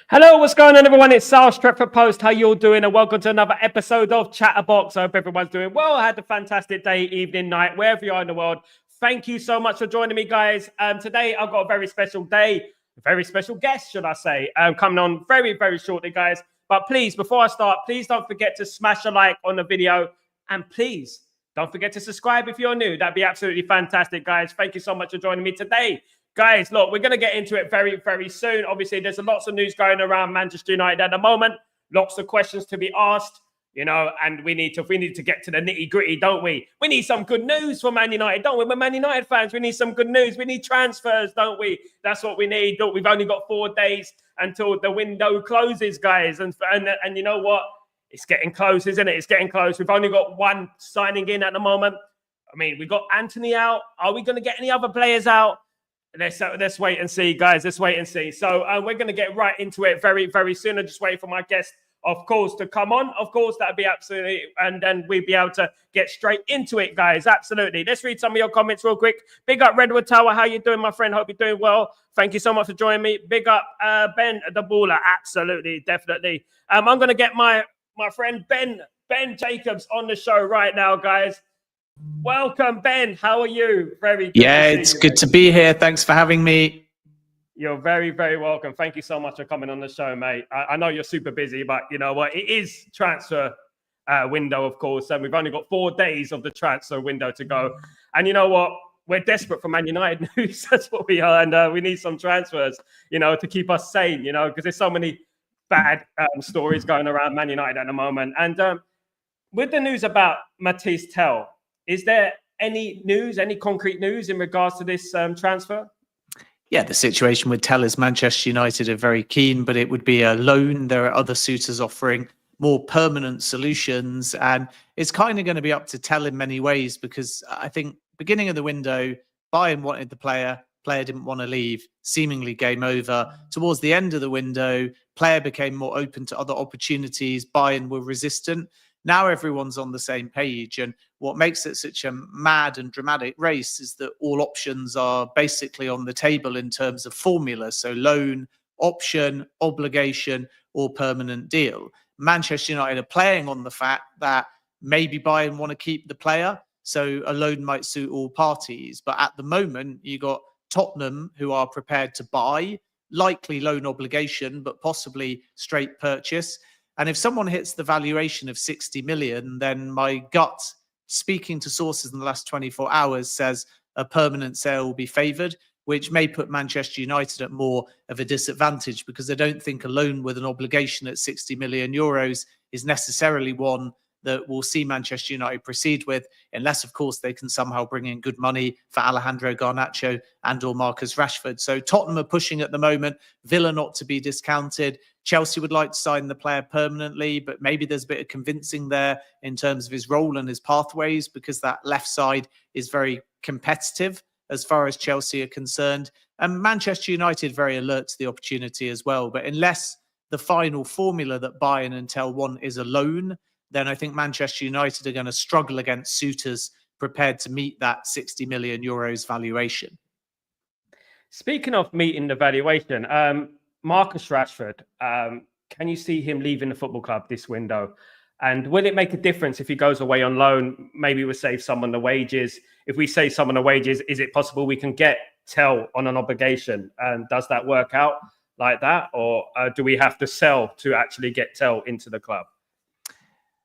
Hello, what's going on, everyone? It's Sal, Stretford Post. How you all doing? And welcome to another episode of Chatterbox. I hope everyone's doing well. I had a fantastic day, evening, night, wherever you are in the world. Thank you so much for joining me, guys. Today, I've got a very special day, a very special guest, should I say, coming on very, very shortly, guys. But please, before I start, please don't forget to smash a like on the video. And please, don't forget to subscribe if you're new. That'd be absolutely fantastic, guys. Thank you so much for joining me today. Guys, look, we're going to get into it very, very soon. Obviously, there's lots of news going around Manchester United at the moment. Lots of questions to be asked, and we need to get to the nitty gritty, don't we? We need some good news for Man United, don't we? We're Man United fans. We need some good news. We need transfers, don't we? That's what we need. Look, we've only got 4 days until the window closes, guys. And you know what? It's getting close, isn't it? It's getting close. We've only got one signing in at the moment. I mean, we got Anthony out. Are we going to get any other players out? Let's wait and see, guys. Let's wait and see. So we're going to get right into it very, very soon. I just wait for my guest, of course, to come on. Of course, that'd be absolutely, and then we'd be able to get straight into it, guys. Absolutely. Let's read some of your comments real quick. Big up Redwood Tower. How you doing, my friend? Hope you're doing well. Thank you so much for joining me. Big up Ben the Baller. Absolutely, definitely. I'm going to get my friend Ben Jacobs on the show right now, guys. Welcome, Ben. How are you? Very good. Yeah, it's good to be here. Thanks for having me. You're very, very welcome. Thank you so much for coming on the show, mate. I know you're super busy, but you know what? It is transfer window, of course, and we've only got 4 days of the transfer window to go. And you know what? We're desperate for Man United news. That's what we are, and we need some transfers, to keep us sane, because there's so many bad stories going around Man United at the moment. And with the news about Mathis Tel, is there any news, any concrete news in regards to this transfer? Yeah, the situation with Tel is Manchester United are very keen, but it would be a loan. There are other suitors offering more permanent solutions. And it's kind of going to be up to Tel in many ways, because I think beginning of the window, Bayern wanted the player didn't want to leave, seemingly game over. Towards the end of the window, player became more open to other opportunities. Bayern were resistant. Now everyone's on the same page. And what makes it such a mad and dramatic race is that all options are basically on the table in terms of formula. So loan, option, obligation, or permanent deal. Manchester United are playing on the fact that maybe Bayern want to keep the player, so a loan might suit all parties. But at the moment, you got Tottenham, who are prepared to buy, likely loan obligation, but possibly straight purchase. And if someone hits the valuation of 60 million, then my gut, speaking to sources in the last 24 hours, says a permanent sale will be favoured, which may put Manchester United at more of a disadvantage, because I don't think a loan with an obligation at 60 million euros is necessarily one that we'll see Manchester United proceed with, unless, of course, they can somehow bring in good money for Alejandro Garnacho and or Marcus Rashford. So Tottenham are pushing at the moment. Villa not to be discounted. Chelsea would like to sign the player permanently, but maybe there's a bit of convincing there in terms of his role and his pathways, because that left side is very competitive as far as Chelsea are concerned. And Manchester United very alert to the opportunity as well. But unless the final formula that Bayern and Tel want is a loan, then I think Manchester United are going to struggle against suitors prepared to meet that 60 million euros valuation. Speaking of meeting the valuation, Marcus Rashford, can you see him leaving the football club this window? And will it make a difference if he goes away on loan? Maybe we'll save some on the wages. If we save some on the wages, is it possible we can get Tel on an obligation? And does that work out like that? Or do we have to sell to actually get Tel into the club?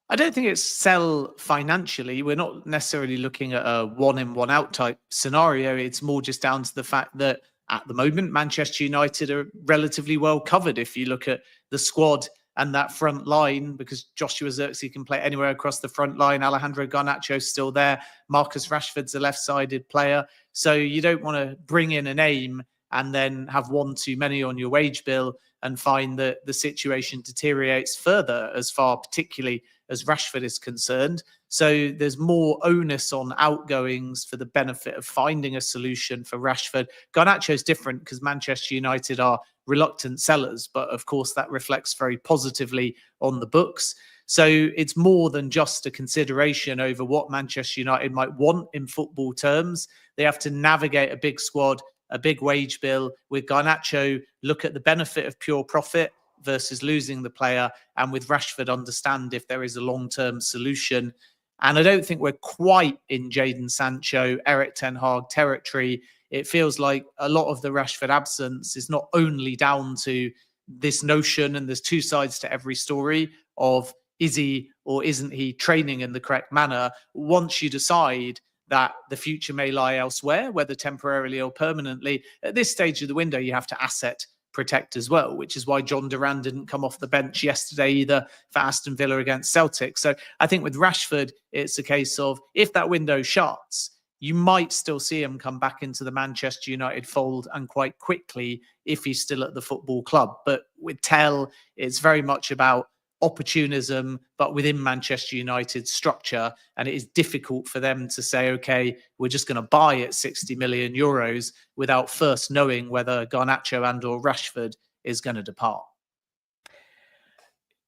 I don't think it's sell financially. We're not necessarily looking at a one-in, one-out type scenario. It's more just down to the fact that at the moment, Manchester United are relatively well covered. If you look at the squad and that front line, because Joshua Zirkzee can play anywhere across the front line. Alejandro Garnacho's still there. Marcus Rashford's a left-sided player. So you don't want to bring in a name and then have one too many on your wage bill and find that the situation deteriorates further as far, particularly as Rashford is concerned. So there's more onus on outgoings for the benefit of finding a solution for Rashford. Garnacho is different because Manchester United are reluctant sellers, but of course that reflects very positively on the books. So it's more than just a consideration over what Manchester United might want in football terms. They have to navigate a big squad, a big wage bill. With Garnacho, look at the benefit of pure profit. versus losing the player, and with Rashford understand if there is a long-term solution. And I don't think we're quite in Jadon Sancho, Eric Ten Hag territory. It feels like a lot of the Rashford absence is not only down to this notion, and there's two sides to every story of is he or isn't he training in the correct manner. Once you decide that the future may lie elsewhere, whether temporarily or permanently, at this stage of the window, you have to asset protect as well, which is why John Duran didn't come off the bench yesterday either for Aston Villa against Celtic. So I think with Rashford, it's a case of if that window shuts, you might still see him come back into the Manchester United fold, and quite quickly if he's still at the football club. But with Tel, it's very much about opportunism, but within Manchester United's structure. And it is difficult for them to say, okay, we're just going to buy at 60 million euros without first knowing whether Garnacho and or Rashford is going to depart.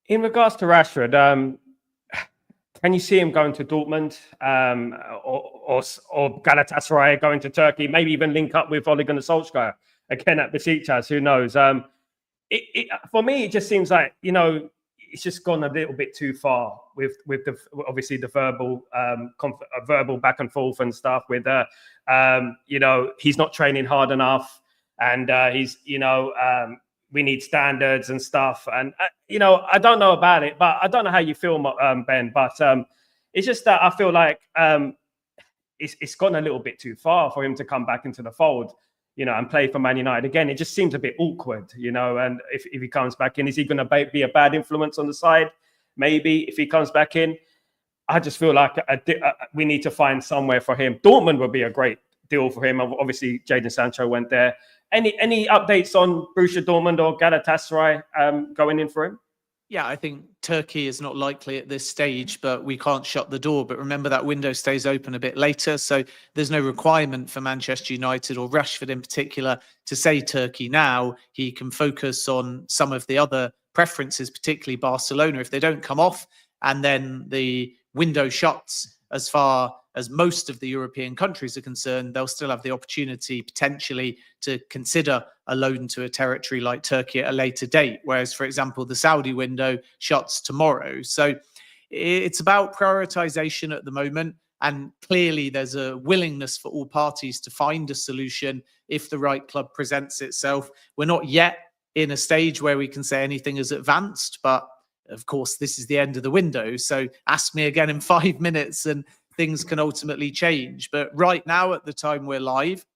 In regards to Rashford, can you see him going to Dortmund or Galatasaray, going to Turkey, maybe even link up with Ole Gunnar Solskjaer again at Besiktas? Who knows? For me, it just seems like, it's just gone a little bit too far with the obviously the verbal back and forth and stuff. With he's not training hard enough, and he's we need standards and stuff. And I don't know about it, but I don't know how you feel, Ben. But it's just that I feel like it's gone a little bit too far for him to come back into the fold, and play for Man United again. It just seems a bit awkward, and if he comes back in, is he going to be a bad influence on the side? Maybe if he comes back in. I just feel like we need to find somewhere for him. Dortmund would be a great deal for him. Obviously, Jadon Sancho went there. Any updates on Borussia Dortmund or Galatasaray going in for him? Yeah, I think Turkey is not likely at this stage, but we can't shut the door. But remember, that window stays open a bit later. So there's no requirement for Manchester United or Rashford in particular to say Turkey now. He can focus on some of the other preferences, particularly Barcelona. If they don't come off and then the window shuts, as far as most of the European countries are concerned, they'll still have the opportunity potentially to consider a loan to a territory like Turkey at a later date. Whereas, for example, the Saudi window shuts tomorrow. So it's about prioritization at the moment. And clearly there's a willingness for all parties to find a solution if the right club presents itself. We're not yet in a stage where we can say anything is advanced, but of course, this is the end of the window. So ask me again in 5 minutes and things can ultimately change. But right now, at the time we're live,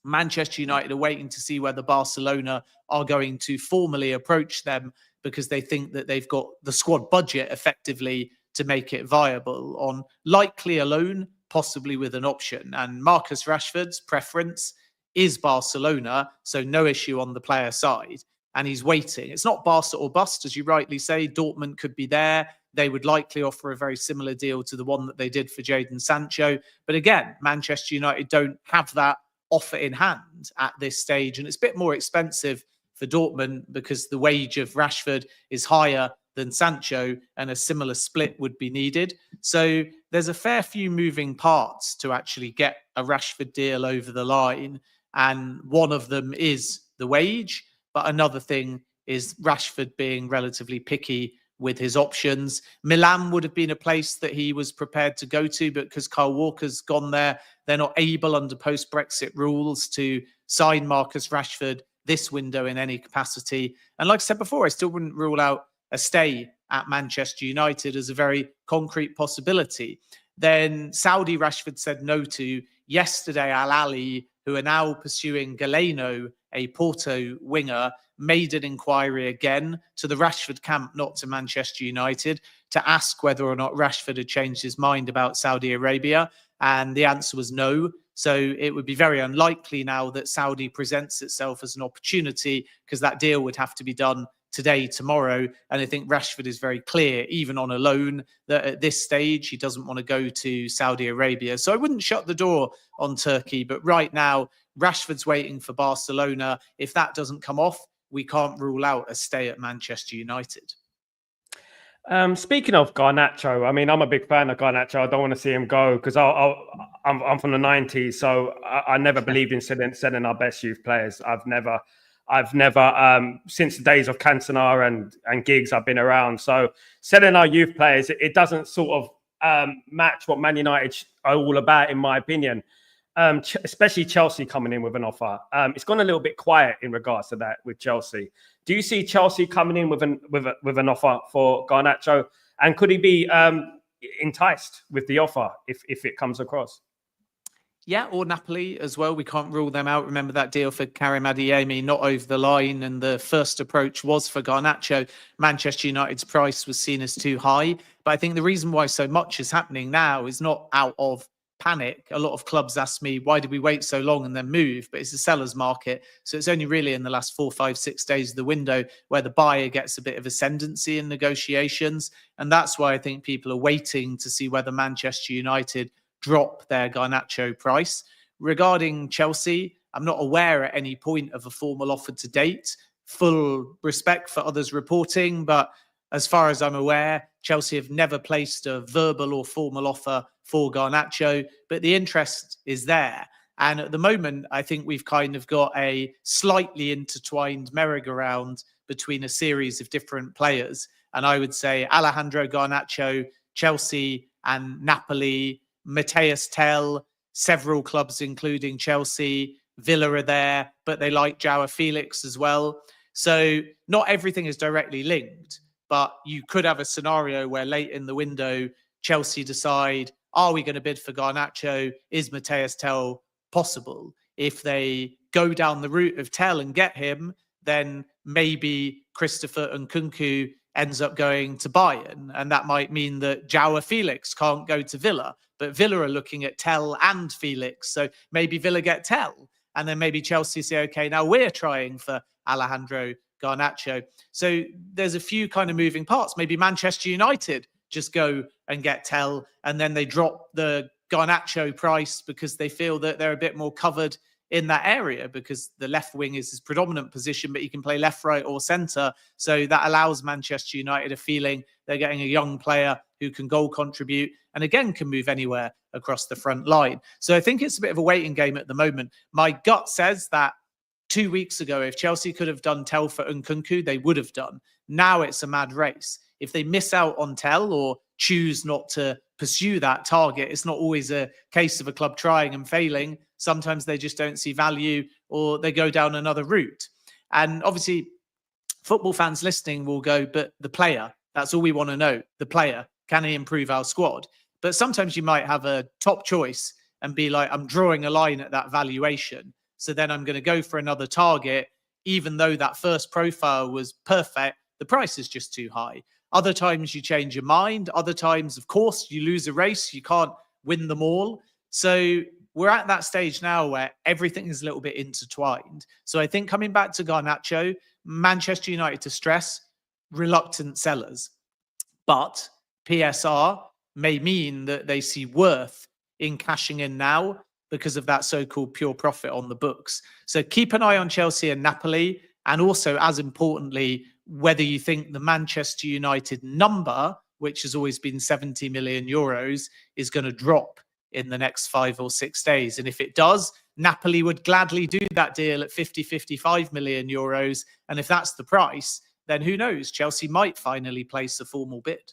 Manchester United are waiting to see whether Barcelona are going to formally approach them, because they think that they've got the squad budget effectively to make it viable on likely a loan, possibly with an option. And Marcus Rashford's preference is Barcelona, so no issue on the player side. And he's waiting. It's not Barca or bust, as you rightly say. Dortmund could be there. They would likely offer a very similar deal to the one that they did for Jadon Sancho. But again, Manchester United don't have that offer in hand at this stage. And it's a bit more expensive for Dortmund because the wage of Rashford is higher than Sancho, and a similar split would be needed. So there's a fair few moving parts to actually get a Rashford deal over the line. And one of them is the wage. But another thing is Rashford being relatively picky with his options. Milan would have been a place that he was prepared to go to, but because Kyle Walker's gone there, they're not able under post-Brexit rules to sign Marcus Rashford this window in any capacity. And like I said before, I still wouldn't rule out a stay at Manchester United as a very concrete possibility. Then Saudi Rashford said no to. Yesterday, Al Ahly, who are now pursuing Galeno, a Porto winger, made an inquiry again to the Rashford camp, not to Manchester United, to ask whether or not Rashford had changed his mind about Saudi Arabia. And the answer was no. So it would be very unlikely now that Saudi presents itself as an opportunity, because that deal would have to be done today, tomorrow. And I think Rashford is very clear, even on a loan, that at this stage, he doesn't want to go to Saudi Arabia. So I wouldn't shut the door on Turkey. But right now, Rashford's waiting for Barcelona. If that doesn't come off, we can't rule out a stay at Manchester United. Speaking of Garnacho, I mean, I'm a big fan of Garnacho. I don't want to see him go because I'm from the 90s, so I never believed in selling our best youth players. I've never, since the days of Cantona and Giggs, I've been around. So selling our youth players, it doesn't sort of match what Man United are all about, in my opinion. Especially Chelsea coming in with an offer. It's gone a little bit quiet in regards to that with Chelsea. Do you see Chelsea coming in with an offer for Garnacho? And could he be enticed with the offer if it comes across? Yeah, or Napoli as well. We can't rule them out. Remember that deal for Karim Adeyemi, not over the line, and the first approach was for Garnacho. Manchester United's price was seen as too high. But I think the reason why so much is happening now is not out of panic. A lot of clubs ask me, why did we wait so long and then move? But it's a seller's market. So it's only really in the last 4, 5, 6 days of the window where the buyer gets a bit of ascendancy in negotiations. And that's why I think people are waiting to see whether Manchester United drop their Garnacho price. Regarding Chelsea, I'm not aware at any point of a formal offer to date. Full respect for others reporting, but as far as I'm aware, Chelsea have never placed a verbal or formal offer for Garnacho, but the interest is there. And at the moment, I think we've kind of got a slightly intertwined merry-go-round between a series of different players. And I would say Alejandro Garnacho, Chelsea and Napoli, Mathis Tel, several clubs, including Chelsea, Villa are there, but they like João Felix as well. So not everything is directly linked, but you could have a scenario where late in the window, Chelsea decide, are we going to bid for Garnacho? Is Mathis Tel possible? If they go down the route of Tel and get him, then maybe Christopher Nkunku ends up going to Bayern. And that might mean that João Felix can't go to Villa. But Villa are looking at Tel and Felix. So maybe Villa get Tel. And then maybe Chelsea say, okay, now we're trying for Alejandro Garnacho. So there's a few kind of moving parts. Maybe Manchester United just go and get Tel, and then they drop the Garnacho price because they feel that they're a bit more covered in that area, because the left wing is his predominant position, but he can play left, right or centre. So that allows Manchester United a feeling they're getting a young player who can goal contribute and again can move anywhere across the front line. So I think it's a bit of a waiting game at the moment. My gut says that 2 weeks ago, if Chelsea could have done Tel for Nkunku, they would have done. Now it's a mad race. If they miss out on Tel or choose not to pursue that target, it's not always a case of a club trying and failing. Sometimes they just don't see value or they go down another route. And obviously, football fans listening will go, but the player, that's all we want to know. The player, can he improve our squad? But sometimes you might have a top choice and be like, I'm drawing a line at that valuation. So then I'm going to go for another target, even though that first profile was perfect, the price is just too high. Other times you change your mind. Other times, of course, you lose a race. You can't win them all. So we're at that stage now where everything is a little bit intertwined. So I think coming back to Garnacho, Manchester United, to stress, reluctant sellers. But PSR may mean that they see worth in cashing in now because of that so-called pure profit on the books. So keep an eye on Chelsea and Napoli. And also, as importantly, whether you think the Manchester United number, which has always been 70 million euros, is going to drop in the next 5 or 6 days. And if it does, Napoli would gladly do that deal at 50, 55 million euros. And if that's the price, then who knows? Chelsea might finally place a formal bid.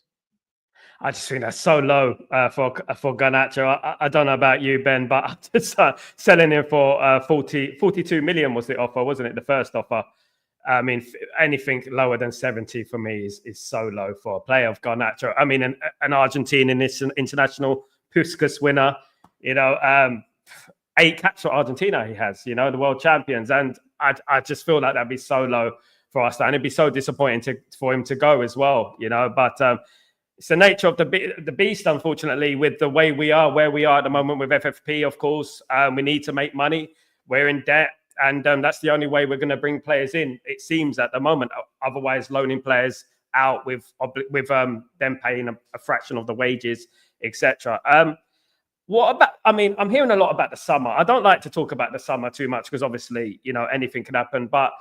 I just think that's so low for Garnacho. I don't know about you, Ben, but I'm just selling him for 42 million was the offer, wasn't it? The first offer. I mean, anything lower than 70 for me is so low for a player of Garnacho. I mean, an Argentinian international Puskas winner, 8 caps for Argentina he has, the world champions. And I just feel like that'd be so low for us. And it'd be so disappointing for him to go as well, But it's the nature of the beast, unfortunately, with the way where we are at the moment with FFP, of course. We need to make money. We're in debt. And that's the only way we're going to bring players in, it seems, at the moment. Otherwise, loaning players out with them paying a fraction of the wages, etc. What about? I mean, I'm hearing a lot about the summer. I don't like to talk about the summer too much because obviously, anything can happen. But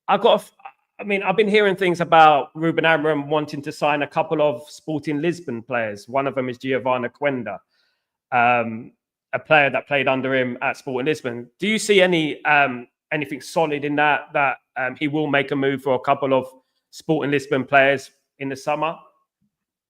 I've been hearing things about Ruben Amorim wanting to sign a couple of Sporting Lisbon players. One of them is Giovanna Quenda. A player that played under him at Sporting Lisbon. Do you see any anything solid in that he will make a move for a couple of Sporting Lisbon players in the summer?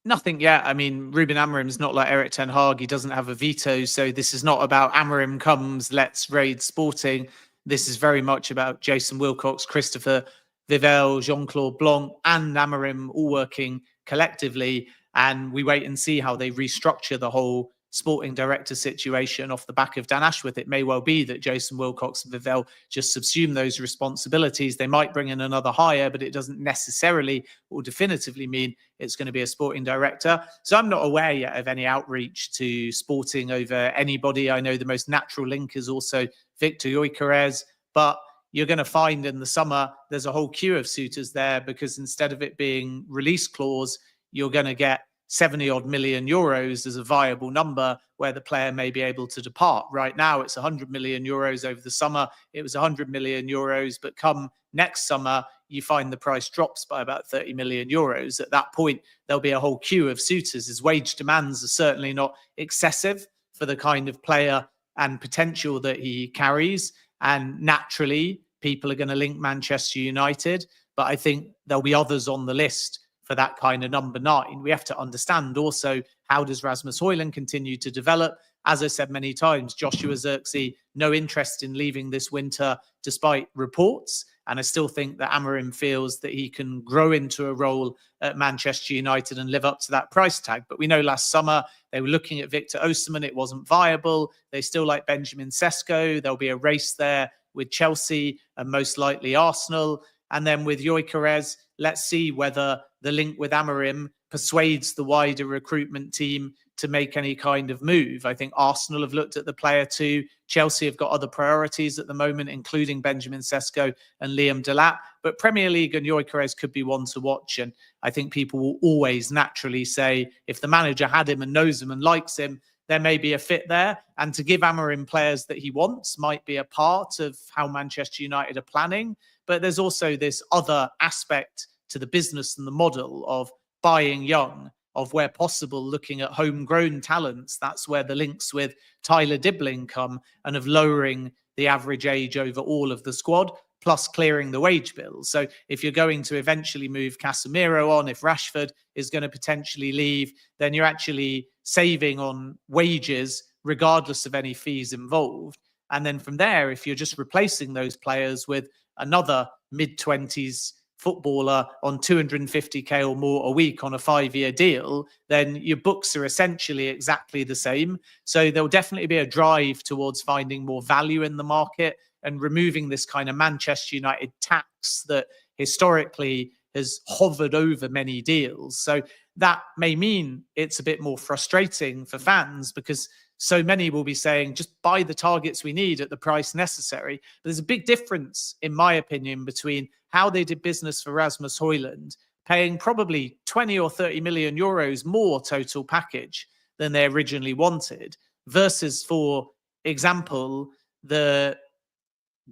Nothing yet. I mean, Ruben Amorim's not like Eric Ten Hag. He doesn't have a veto. So this is not about Amorim comes, let's raid Sporting. This is very much about Jason Wilcox, Christopher Vivell, Jean-Claude Blanc and Amorim all working collectively. And we wait and see how they restructure the whole sporting director situation off the back of Dan Ashworth. It may well be that Jason Wilcox and Vivell just subsume those responsibilities. They might bring in another hire, but it doesn't necessarily or definitively mean it's going to be a sporting director. So I'm not aware yet of any outreach to Sporting over anybody. I know the most natural link is also Victor Gyökeres, but you're going to find in the summer there's a whole queue of suitors there, because instead of it being release clause, you're going to get 70 odd million euros as a viable number where the player may be able to depart. Right now, it's 100 million euros over the summer. It was 100 million euros, but come next summer, you find the price drops by about 30 million euros. At that point, there'll be a whole queue of suitors. His wage demands are certainly not excessive for the kind of player and potential that he carries. And naturally, people are going to link Manchester United, but I think there'll be others on the list for that kind of number 9. We have to understand also, how does Rasmus Højlund continue to develop? As I said many times, Joshua Zirkzee, no interest in leaving this winter despite reports. And I still think that Amorim feels that he can grow into a role at Manchester United and live up to that price tag. But we know last summer they were looking at Victor Osimhen. It wasn't viable. They still like Benjamin Sesko. There'll be a race there with Chelsea and most likely Arsenal. And then with Gyökeres, let's see whether the link with Amorim persuades the wider recruitment team to make any kind of move. I think Arsenal have looked at the player too. Chelsea have got other priorities at the moment, including Benjamin Sesko and Liam Delap. But Premier League and Gyökeres could be one to watch. And I think people will always naturally say, if the manager had him and knows him and likes him, there may be a fit there. And to give Amorim players that he wants might be a part of how Manchester United are planning. But there's also this other aspect to the business and the model of buying young, of where possible looking at homegrown talents. That's where the links with Tyler Dibbling come, and of lowering the average age over all of the squad, plus clearing the wage bill. So if you're going to eventually move Casemiro on, if Rashford is going to potentially leave, then you're actually saving on wages regardless of any fees involved. And then from there, if you're just replacing those players with another mid-20s footballer on 250k or more a week on a 5-year deal, then your books are essentially exactly the same. So there'll definitely be a drive towards finding more value in the market and removing this kind of Manchester United tax that historically has hovered over many deals. So that may mean it's a bit more frustrating for fans, because so many will be saying, just buy the targets we need at the price necessary. But there's a big difference, in my opinion, between how they did business for Rasmus Højlund, paying probably 20 or 30 million euros more total package than they originally wanted, versus, for example, the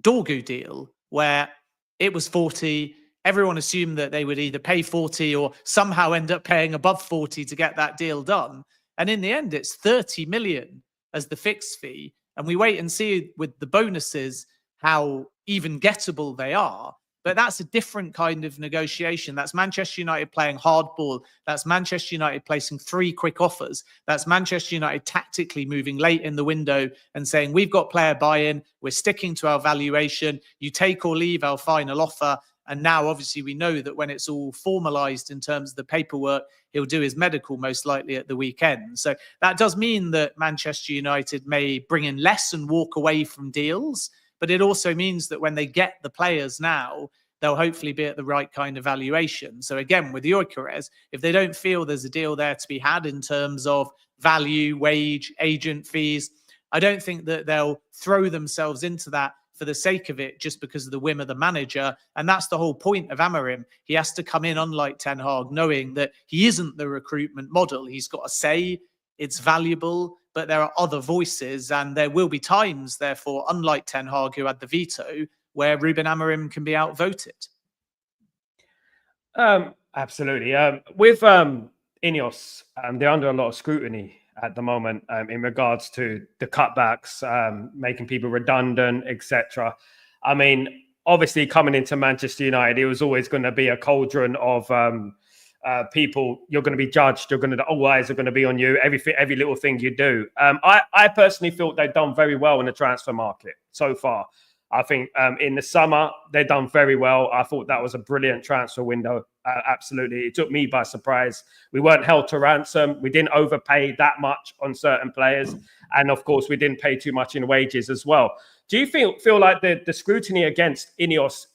Dorgu deal, where it was 40. Everyone assumed that they would either pay 40 or somehow end up paying above 40 to get that deal done. And in the end, it's 30 million as the fixed fee. And we wait and see with the bonuses how even gettable they are. But that's a different kind of negotiation. That's Manchester United playing hardball. That's Manchester United placing 3 quick offers. That's Manchester United tactically moving late in the window and saying, we've got player buy-in. We're sticking to our valuation. You take or leave our final offer. And now, obviously, we know that when it's all formalized in terms of the paperwork, he'll do his medical most likely at the weekend. So that does mean that Manchester United may bring in less and walk away from deals. But it also means that when they get the players now, they'll hopefully be at the right kind of valuation. So again, with Gyökeres, if they don't feel there's a deal there to be had in terms of value, wage, agent fees, I don't think that they'll throw themselves into that for the sake of it, just because of the whim of the manager. And that's the whole point of Amorim. He has to come in, unlike Ten Hag, knowing that he isn't the recruitment model. He's got a say, it's valuable, but there are other voices. And there will be times, therefore, unlike Ten Hag, who had the veto, where Ruben Amorim can be outvoted. Absolutely. With INEOS, they're under a lot of scrutiny at the moment in regards to the cutbacks, making people redundant, etc. I mean, obviously coming into Manchester United, it was always going to be a cauldron of people. You're going to be judged. You're going to, all eyes are going to be on you. Every little thing you do. I personally thought they've done very well in the transfer market so far. I think in the summer, they've done very well. I thought that was a brilliant transfer window. Absolutely. It took me by surprise. We weren't held to ransom. We didn't overpay that much on certain players. And of course, we didn't pay too much in wages as well. Do you feel like the scrutiny against INEOS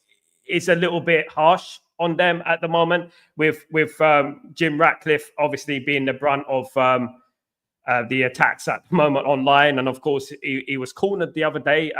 is a little bit harsh on them at the moment, with Jim Ratcliffe obviously being the brunt of the attacks at the moment online? And of course, he was cornered the other day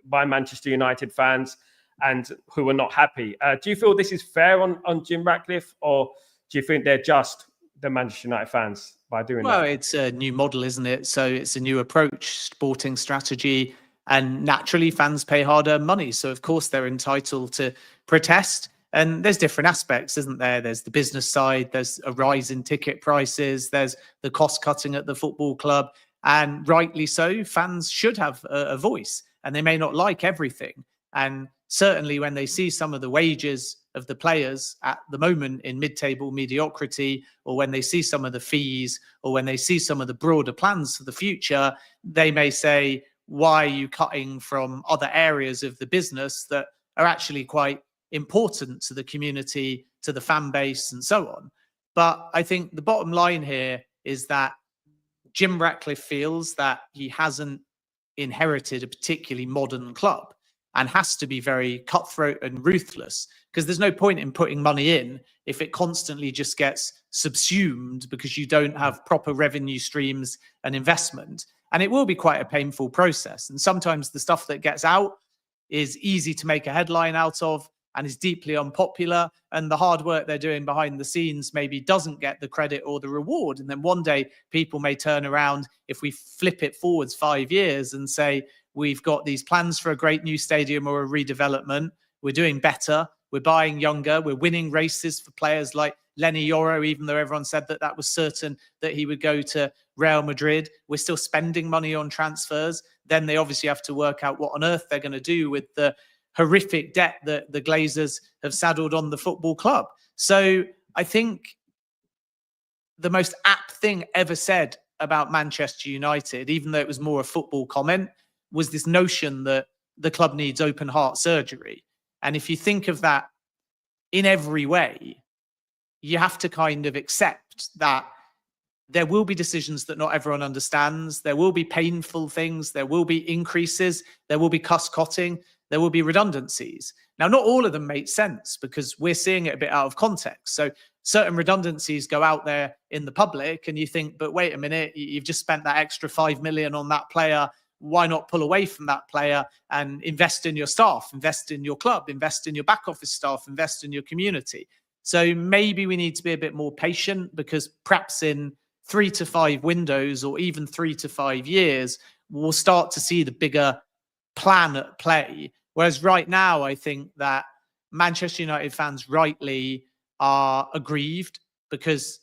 by Manchester United fans and who were not happy. Do you feel this is fair on Jim Ratcliffe, or do you think they're just the Manchester United fans by doing that? Well, it's a new model, isn't it? So it's a new approach, sporting strategy, and naturally fans pay hard-earned money. So of course they're entitled to protest. And there's different aspects, isn't there? There's the business side, there's a rise in ticket prices, there's the cost cutting at the football club. And rightly so, fans should have a voice, and they may not like everything. And certainly when they see some of the wages of the players at the moment in mid-table mediocrity, or when they see some of the fees, or when they see some of the broader plans for the future, they may say, why are you cutting from other areas of the business that are actually quite important to the community, to the fan base, and so on? But I think the bottom line here is that Jim Ratcliffe feels that he hasn't inherited a particularly modern club and has to be very cutthroat and ruthless, because there's no point in putting money in if it constantly just gets subsumed because you don't have proper revenue streams and investment. And it will be quite a painful process. And sometimes the stuff that gets out is easy to make a headline out of and is deeply unpopular. And the hard work they're doing behind the scenes maybe doesn't get the credit or the reward. And then one day people may turn around, if we flip it forwards 5 years, and say, we've got these plans for a great new stadium or a redevelopment. We're doing better. We're buying younger. We're winning races for players like Lenny Yoro, even though everyone said that that was certain that he would go to Real Madrid. We're still spending money on transfers. Then they obviously have to work out what on earth they're going to do with the horrific debt that the Glazers have saddled on the football club. So I think the most apt thing ever said about Manchester United, even though it was more a football comment, was this notion that the club needs open heart surgery. And if you think of that in every way, you have to kind of accept that there will be decisions that not everyone understands. There will be painful things. There will be increases. There will be cost-cutting. There will be redundancies. Now, not all of them make sense because we're seeing it a bit out of context. So certain redundancies go out there in the public and you think, but wait a minute, you've just spent that extra 5 million on that player. Why not pull away from that player and invest in your staff, invest in your club, invest in your back office staff, invest in your community? So maybe we need to be a bit more patient, because perhaps in 3 to 5 windows or even 3 to 5 years, we'll start to see the bigger plan at play. Whereas right now, I think that Manchester United fans rightly are aggrieved because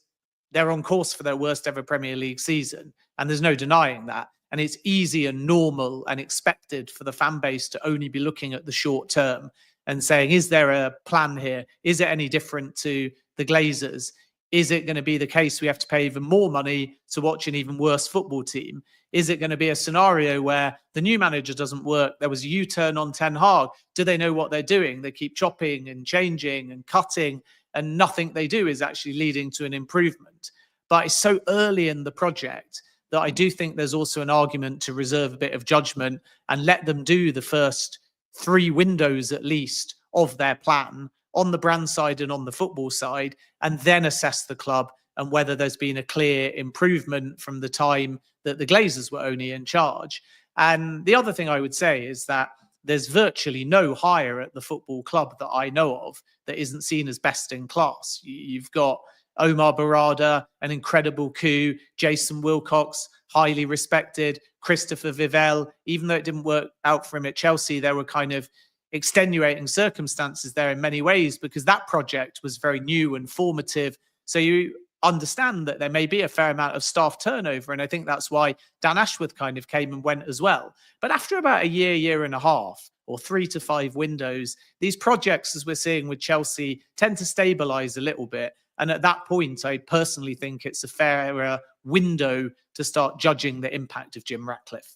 they're on course for their worst ever Premier League season. And there's no denying that. And it's easy and normal and expected for the fan base to only be looking at the short term and saying, is there a plan here? Is it any different to the Glazers? Is it going to be the case we have to pay even more money to watch an even worse football team? Is it going to be a scenario where the new manager doesn't work? There was a U-turn on Ten Hag. Do they know what they're doing? They keep chopping and changing and cutting, and nothing they do is actually leading to an improvement. But it's so early in the project that I do think there's also an argument to reserve a bit of judgment and let them do the first 3 windows at least of their plan on the brand side and on the football side, and then assess the club and whether there's been a clear improvement from the time that the Glazers were only in charge. And the other thing I would say is that there's virtually no hire at the football club that I know of that isn't seen as best in class. You've got Omar Barada, an incredible coup, Jason Wilcox, highly respected, Christopher Vivell. Even though it didn't work out for him at Chelsea, there were kind of extenuating circumstances there in many ways because that project was very new and formative. So you understand that there may be a fair amount of staff turnover. And I think that's why Dan Ashworth kind of came and went as well. But after about a year and a half, or 3 to 5 windows. These projects, as we're seeing with Chelsea, tend to stabilize a little bit. And at that point, I personally think it's a fairer window to start judging the impact of Jim Ratcliffe.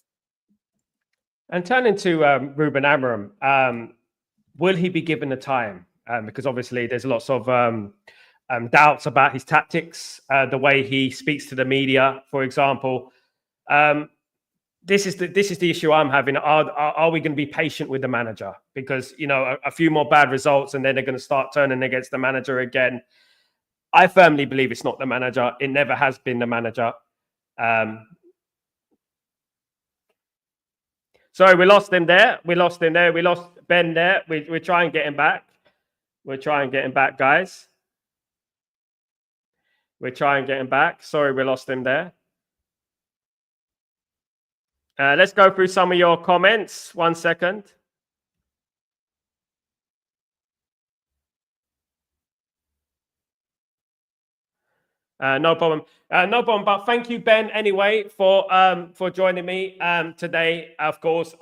And turning to Ruben Amorim, will he be given the time? Because obviously there's lots of doubts about his tactics, the way he speaks to the media, for example. This is the issue I'm having. Are we going to be patient with the manager? Because, you know, a few more bad results and then they're going to start turning against the manager again. I firmly believe it's not the manager. It never has been the manager. Sorry, we lost him there. We lost Ben there. We're trying to get him back. We're trying to get him back, guys. We're trying to get him back. Sorry, we lost him there. Let's go through some of your comments. 1 second. No problem. No problem. But thank you, Ben, anyway, for joining me today. Of course,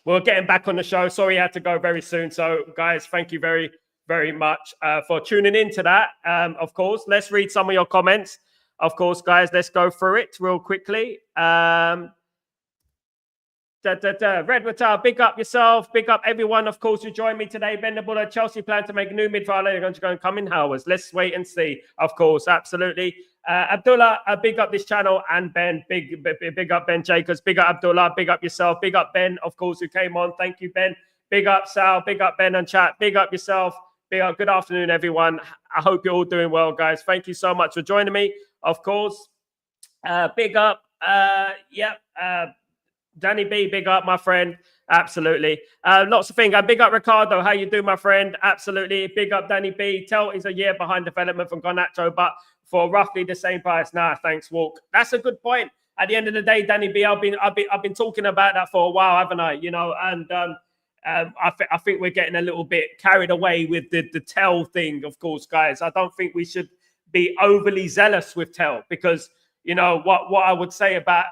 we're getting back on the show. Sorry, you had to go very soon. So, guys, thank you very, very much for tuning into that. Of course, let's read some of your comments. Of course, guys, let's go through it real quickly. Redwood Tower, big up yourself, big up everyone, of course, who joined me today. Ben the Buller, Chelsea plan to make a new midfielder. They're going to go and come in hours. Let's wait and see. Of course, absolutely. Abdullah, big up this channel, and Ben, big up Ben Jacobs, big up Abdullah, big up yourself, big up Ben, of course, who came on. Thank you, Ben. Big up Sal, big up Ben and chat, big up yourself, big up. Good afternoon, everyone. I hope you're all doing well, guys. Thank you so much for joining me. Of course, big up. Danny B, big up, my friend. Absolutely. Lots of things. Big up, Ricardo. How you doing, my friend? Absolutely. Big up, Danny B. Tel is a year behind development from Garnacho, but for roughly the same price. Nah, thanks, Walk. That's a good point. At the end of the day, Danny B, I've been talking about that for a while, haven't I? You know, and I think we're getting a little bit carried away with the Tel thing, of course, guys. I don't think we should be overly zealous with Tel because, you know, what I would say about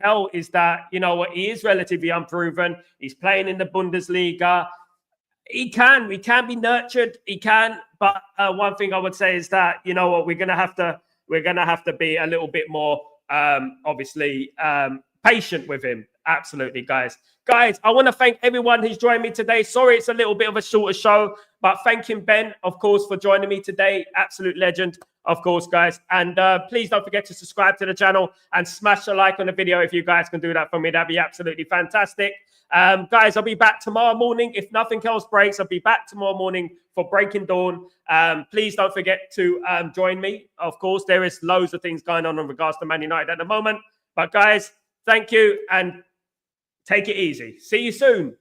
Tel is that, you know what, he is relatively unproven. He's playing in the Bundesliga. He can be nurtured. He can, but one thing I would say is that, you know what, we're gonna have to be a little bit more obviously patient with him. Absolutely, guys. Guys, I want to thank everyone who's joined me today. Sorry, it's a little bit of a shorter show, but thanking Ben, of course, for joining me today. Absolute legend, of course, guys. And please don't forget to subscribe to the channel and smash a like on the video if you guys can do that for me. That'd be absolutely fantastic. Guys, I'll be back tomorrow morning. If nothing else breaks, I'll be back tomorrow morning for Breaking Dawn. Please don't forget to join me. Of course, there is loads of things going on in regards to Man United at the moment. But guys, thank you and take it easy. See you soon.